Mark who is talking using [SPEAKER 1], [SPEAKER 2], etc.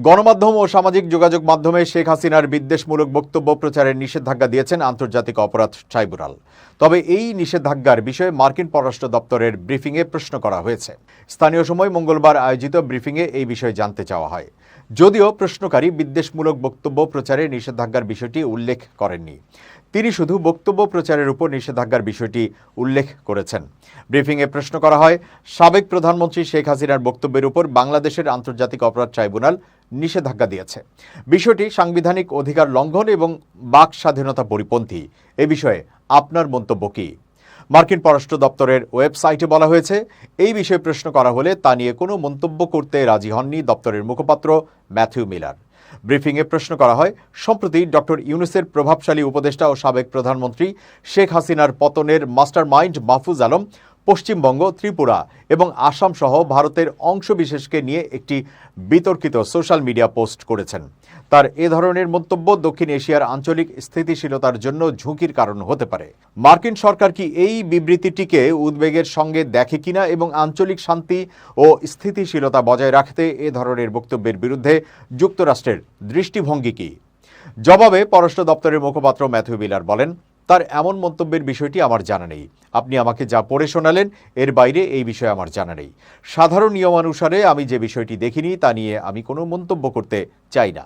[SPEAKER 1] গণমাধ্যম ও সামাজিক যোগাযোগ মাধ্যমে শেখ হাসিনার বিদ্বেষমূলক বক্তব্য প্রচারের নিষেধাজ্ঞা দিয়েছেন আন্তর্জাতিক অপরাধ ট্রাইব্যুনাল। তবে এই নিষেধাজ্ঞার বিষয়ে মার্কিন পররাষ্ট্র দপ্তরের ব্রিফিংয়ে প্রশ্ন করা হয়েছে। স্থানীয় সময় মঙ্গলবার আয়োজিত ব্রিফিংয়ে এই বিষয়ে জানতে চাওয়া হয়। যদিও প্রশ্নকারী বিদ্বেষমূলক বক্তব্য প্রচারে নিষেধাজ্ঞার বিষয়টি উল্লেখ করেননি। তিনি শুধু বক্তব্য প্রচারের উপর নিষেধাজ্ঞার বিষয়টি উল্লেখ করেছেন। ব্রিফিংয়ে প্রশ্ন করা হয়, সাবেক প্রধানমন্ত্রী শেখ হাসিনার বক্তব্যের উপর বাংলাদেশের আন্তর্জাতিক অপরাধ ট্রাইব্যুনাল নিষেধাজ্ঞা দিয়েছে। বিষয়টি সাংবিধানিক অধিকার লঙ্ঘন এবং বাক স্বাধীনতা পরিপন্থী। এ বিষয়ে আপনার মন্তব্য কি? মার্কিন পররাষ্ট্র দপ্তরের ওয়েবসাইটে বলা হয়েছে, এই বিষয়ে প্রশ্ন করা হলে তা নিয়ে কোনো মন্তব্য করতে রাজি হননি দপ্তরের মুখপাত্র ম্যাথিউ মিলার। ব্রিফিংয়ে প্রশ্ন করা হয়, সম্প্রতি ডক্টর ইউনূসের প্রভাবশালী উপদেষ্টা ও সাবেক প্রধানমন্ত্রী শেখ হাসিনার পতনের মাস্টার মাইন্ড মাহফুজ আলম পশ্চিমবঙ্গ, ত্রিপুরা এবং আসাম সহ ভারতের অংশবিশেষকে নিয়ে একটি বিতর্কিত সোশ্যাল মিডিয়া পোস্ট করেছেন। তার এ ধরনের মন্তব্য দক্ষিণ এশিয়ার আঞ্চলিক স্থিতিশীলতার জন্য ঝুঁকির কারণ হতে পারে। মার্কিন সরকার কি এই বিবৃতিটিকে উদ্বেগের সঙ্গে দেখে কিনা এবং আঞ্চলিক শান্তি ও স্থিতিশীলতা বজায় রাখতে এ ধরনের বক্তব্যের বিরুদ্ধে যুক্তরাষ্ট্রের দৃষ্টিভঙ্গি কি? জবাবে পররাষ্ট্র দপ্তরের মুখপাত্র ম্যাথিউ মিলার বলেন, তার এমন মন্তব্যের বিষয়টি আমার জানা নেই। আপনি আমাকে যা পড়ে শোনালেন এর বাইরে এই বিষয়ে আমার জানা নেই। সাধারণ নিয়মানুসারে আমি যে বিষয়টি দেখিনি তা নিয়ে আমি কোনো মন্তব্য করতে চাই না।